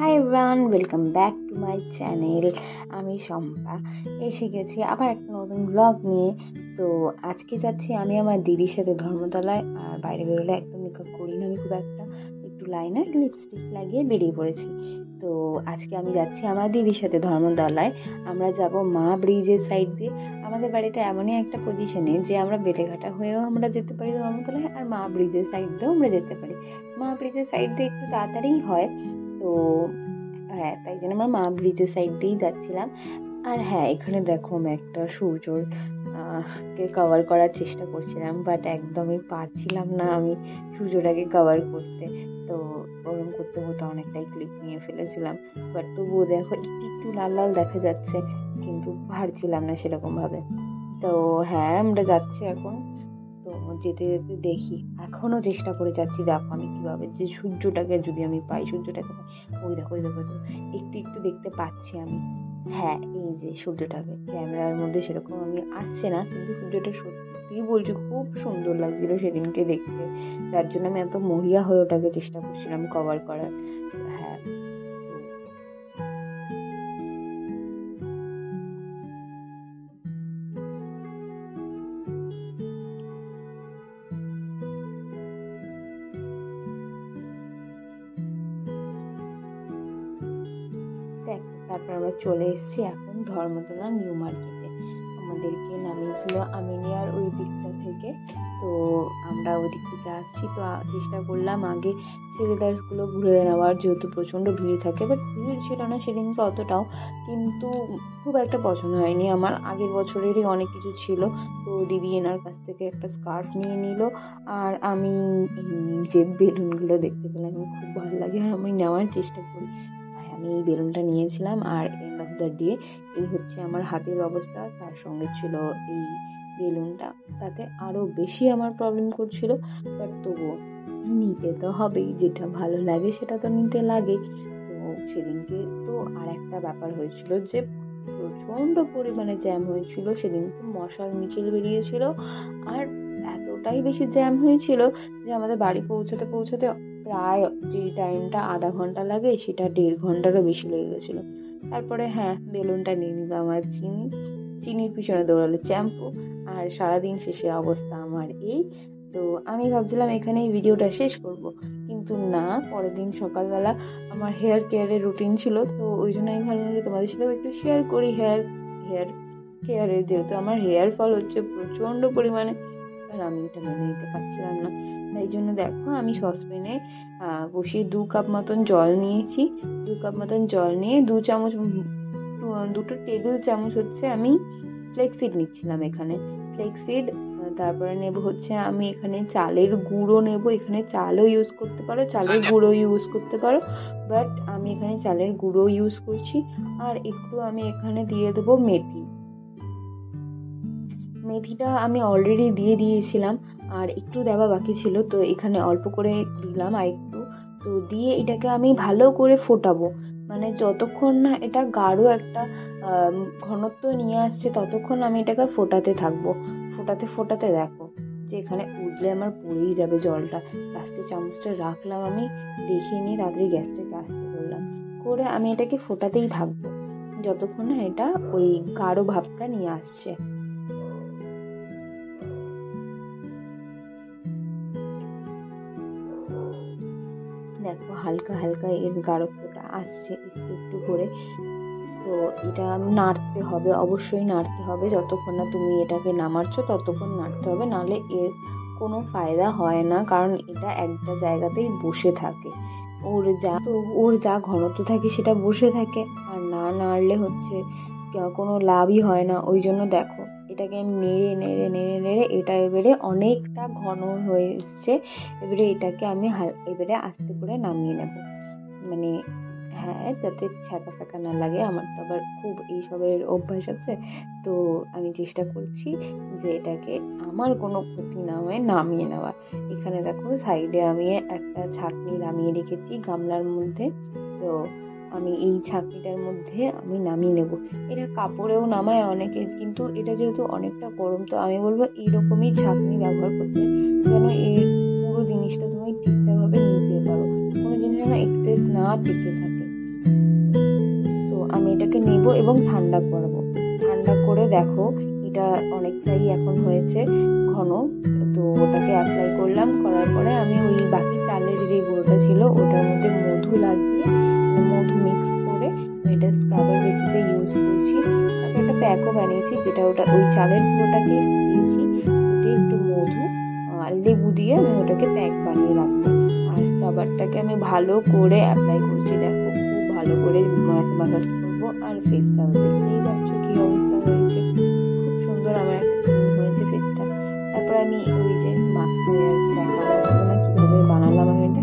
Hi everyone, welcome back to my channel. আমি শম্পা এসে গেছি আবার একটা নতুন ব্লগ নিয়ে। তো আজকে যাচ্ছি আমি আমার দিদির সাথে ধর্মতলায়। আর বাইরে বেরোলে একদম মেকআপ করি না আমি খুব একটা, একটু লাইনার লিপস্টিক লাগিয়ে বেরিয়ে পড়েছি। তো আজকে আমি যাচ্ছি আমার দিদির সাথে ধর্মতলায়। আমরা যাব মা ব্রিজের সাইড দিয়ে। আমাদের বাড়িটা এমনই একটা পজিশনে যে আমরা বেলেঘাটা হয়েও আমরা যেতে পারি ধর্মতলায়, আর মা ব্রিজের সাইড দিয়েও আমরা যেতে পারি। মা ব্রিজের সাইড দিয়ে একটু তাড়াতাড়িই হয়। তো হ্যাঁ, তাই জন্য আমরা মা ব্রিজের সাইড দিয়েই যাচ্ছিলাম। আর হ্যাঁ, এখানে দেখো আমি একটা সূর্যর কে কভার করার চেষ্টা করছিলাম, বাট একদমই পারছিলাম না আমি সূর্যটাকে কভার করতে। তো ওরম করতে করতে অনেকটাই ক্লিপ নিয়ে ফেলেছিলাম, বাট তবুও দেখো একটু একটু লাল লাল দেখা যাচ্ছে, কিন্তু পারছিলাম না সেরকম ভাবে। তো হ্যাঁ, আমরা যাচ্ছি এখন। তো যেতে যেতে দেখি, এখনো চেষ্টা করে যাচ্ছি, দেখো আমি কিভাবে যে সূর্যটাকে যদি আমি পাই, সূর্যটাকে পাই। ওই দেখো ওই দেখো ওই দেখো, একটু একটু দেখতে পাচ্ছি আমি। হ্যাঁ, এই যে সূর্যটাকে ক্যামেরার মধ্যে সেরকম আমি আসছে না, কিন্তু সূর্যটা সত্যিই বলছি খুব সুন্দর লাগছিল সেদিনকে দেখতে। যার জন্য আমি এত মরিয়া হয়ে ওটাকে চেষ্টা করছিলাম কভার করার। হ্যাঁ, দেখ, তারপর আমরা চলে এসেছি এখন ধর্মতলা নিউ মার্কেটে। আমাদেরকে নামিয়েছিল আমিনিয়ার ওই দিকটা থেকে। তো আমরা ওই দিক থেকে আসছি, তো চেষ্টা করলাম আগে গুলো ঘুরে নেওয়ার, যেহেতু প্রচণ্ড ভিড় থাকে। বাট ভিড় ছিল না সেদিনকে অতটাও, কিন্তু খুব একটা পছন্দ হয়নি আমার। আগের বছরেরই অনেক কিছু ছিল। তো দিদি এনার কাছ থেকে একটা স্কার্ফ নিয়ে নিল। আর আমি যে বেলুনগুলো দেখতে পেলাম আমার খুব ভালো লাগে, আর আমি নেওয়ার চেষ্টা করি। আমি এই বেলুনটা নিয়েছিলাম, আর এন্ড অফ দ্য ডে এই হচ্ছে আমার হাতের অবস্থা। তার সঙ্গে ছিল এই বেলুনটা, তাতে আরো বেশি আমার প্রবলেম করছিল। বাট তবুও নিতে তো হবেই, যেটা ভালো লাগে সেটা তো নিতে লাগে। তো সেদিনকে তো আর একটা ব্যাপার হয়েছিল যে প্রচন্ড পরিমাণে জ্যাম হয়েছিল সেদিনকে, মশার মিছিল বেরিয়েছিল। আর এতটাই বেশি জ্যাম হয়েছিল যে আমাদের বাড়ি পৌঁছাতে পৌঁছাতে প্রায় যে টাইমটা আধা ঘন্টা লাগে সেটা 1.5 ঘন্টারও বেশি লেগে গেছিলো। তারপরে হ্যাঁ, বেলুনটা নিয়ে নিলাম। আর চিনির পিছনে দৌড়ালো চ্যাম্পু। আর সারাদিন শেষে অবস্থা আমার এই। তো আমি ভাবছিলাম এখানেই ভিডিওটা শেষ করব, কিন্তু না, পরের দিন সকালবেলা আমার হেয়ার কেয়ারের রুটিন ছিল। তো ওই জন্য আমি ভাবলাম যে তোমাদের সাথেও একটু শেয়ার করি হেয়ার কেয়ারের, যেহেতু আমার হেয়ার ফল হচ্ছে প্রচন্ড পরিমাণে। আর আমি এটা মেনে নিতে পারছিলাম না। তাই জন্য দেখো আমি সসপ্যানে বসিয়ে 2 কাপ মতন জল নিয়েছি। 2 কাপ মতন জল নিয়ে 2 চামচ, 2 টেবিল চামচ হচ্ছে আমি ফ্লেক্সিড নিচ্ছিলাম এখানে। ফ্লেক্সিড, তারপরে নেব হচ্ছে আমি এখানে চালের গুঁড়ো নেব। এখানে চালও ইউজ করতে পারো, চালের গুঁড়ো ইউজ করতে পারো, বাট আমি এখানে চালের গুঁড়ো ইউজ করছি। আর একটু আমি এখানে দিয়ে দেবো মেথি। মেথিটা আমি অলরেডি দিয়ে দিয়েছিলাম, আর একটু দেওয়া বাকি ছিল, তো এখানে অল্প করে দিলাম আর একটু। তো দিয়ে এটাকে আমি ভালো করে ফোটাবো, মানে যতক্ষণ না এটা গাঢ় একটা ঘনত্ব নিয়ে আসছে ততক্ষণ আমি এটাকে ফোটাতে থাকবো। ফোটাতে ফোটাতে দেখো যে এখানে উঠলে আমার পড়েই যাবে জলটা। লাস্টে চামচটা রাখলাম আমি, দেখিয়ে নিয়ে তাড়াতাড়ি গ্যাসটাকে আস্তে করলাম, করে আমি এটাকে ফোটাতেই থাকবো যতক্ষণ না এটা ওই গাঢ় ভাবটা নিয়ে আসছে। দেখো হালকা হালকা এর গাঢ়ত্বটা আসছে একটু একটু করে। তো এটা নাড়তে হবে, অবশ্যই নাড়তে হবে, যতক্ষণ না তুমি এটাকে নামাচ্ছ ততক্ষণ নাড়তে হবে, নাহলে এর কোনো ফায়দা হয় না, কারণ এটা একটা জায়গাতেই বসে থাকে। ওর যা ঘনত্ব থাকে সেটা বসে থাকে, আর না নাড়লে হচ্ছে কোনো লাভই হয় না। ওই জন্য দেখো এটাকে আমি নেড়ে নেড়ে নেড়ে নেড়ে এটা এবারে অনেকটা ঘন হয়ে এসছে। এবারে এটাকে আমি এবারে আস্তে করে নামিয়ে নেব, মানে হ্যাঁ, যাতে ছ্যাঁকা ফ্যাঁকা না লাগে। আমার তো আবার খুব এইসবের অভ্যাস আছে। তো আমি চেষ্টা করছি যে এটাকে আমার কোনো ক্ষতি না হয়ে নামিয়ে নেওয়া। এখানে দেখো সাইডে আমি একটা ছাঁকনি নামিয়ে রেখেছি গামলার মধ্যে। তো আমি এই ছাঁকনিটার মধ্যে আমি নামিয়ে নেব। এটা কাপড়েও নামায় অনেকে, কিন্তু এটা যেহেতু অনেকটা গরম, তো আমি বলবো এইরকমই ছাঁকনি ব্যবহার করতে, যেন এই পুরো জিনিসটা তুমি ঠিকঠাকভাবে নিতে পারো, কোনো জিনিস যেন এক্সেস না থেকে থাকে। নেব এবং ঠান্ডা করবো। ঠান্ডা করে দেখো এটা অনেকটাই এখন হয়েছে ঘন, তো ওটাকে অ্যাপ্লাই করলাম। করার পরে আমি ওই বাকি চালের যে গুঁড়োটা ছিল ওটার মধ্যে মধু লাগিয়ে, মধু মিক্স করে এটা স্ক্রাবার বেসিসে ইউজ করছি। তারপর একটা প্যাকও বানিয়েছি, যেটা ওই চালের গুঁড়োটাকে দিয়েছি, দিয়ে একটু মধু আর লেবু দিয়ে আমি ওটাকে প্যাক বানিয়ে রাখবো। আর স্ক্রাবারটাকে আমি ভালো করে অ্যাপ্লাই করছি, দেখো খুব ভালো করে মাসাজ করবো। আর ফেসটাও দেখতেই পাচ্ছ কি অবস্থা হয়েছে, খুব সুন্দর আমার একটা ক্লিন হয়েছে ফেসটা। তারপর আমি ওই যে মাস্কে দেখালাম না কিভাবে বানালাম আমি এটা,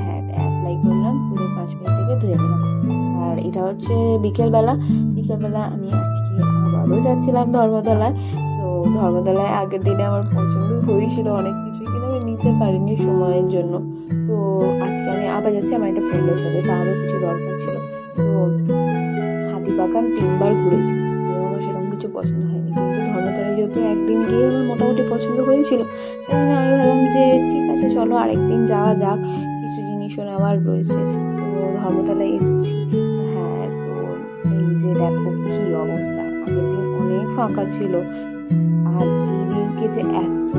হ্যাঁ অ্যাপ্লাই করলাম, পুরো 5 মিনিট থেকে ধুয়ে দিলাম। আর এটা হচ্ছে বিকেলবেলা আমি আজকে আবারও যাচ্ছিলাম ধর্মতলায়। তো ধর্মতলায় আগের দিনে আমার পছন্দ হয়েছিল অনেক কিছুই, কিন্তু আমি নিতে পারিনি সময়ের জন্য। তো আজকে আমি আবার যাচ্ছি আমার একটা ফ্রেন্ডের সাথে, তারও কিছু দরকার ছিল। তো হাতিবাগান 3বার ঘুরেছি, আমার সেরকম কিছু পছন্দ হয়নি, কিন্তু ধর্মতলায় যেহেতু একদিন গিয়ে আমার মোটামুটি পছন্দ হয়েছিল, তাই জন্য আমি ভাবলাম যে ঠিক আছে চলো আরেকদিন যাওয়া যাক, কিছু জিনিসও নেওয়ার রয়েছে। তো ধর্মতলায় এসেছি। হ্যাঁ, তো এই যে দেখো কি অবস্থা, আগের দিন অনেক ফাঁকা ছিল, আর এই দিনকে যে এত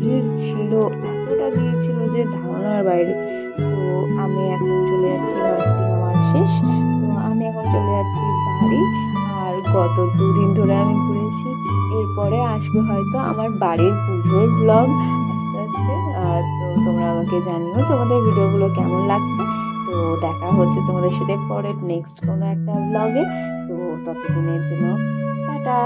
ভিড় ছিল, এতটা ভিড় ছিল যে ধারণার বাইরে। তো আমি এখন চলে যাচ্ছি, মার্কেটিং আমার শেষ, তো আমি এখন চলে যাচ্ছি বাড়ি। আর গত 2 দিন ধরে আমি ঘুরেছি, এরপরে আসবে হয়তো আমার বাড়ির পুজোর ব্লগ আস্তে আস্তে। তো তোমরা আমাকে জানিও তোমাদের ভিডিওগুলো কেমন লাগছে। তো দেখা হচ্ছে তোমাদের সাথে পরে নেক্সট কোনো একটা ব্লগে। তো ততদিনের জন্য টাটা।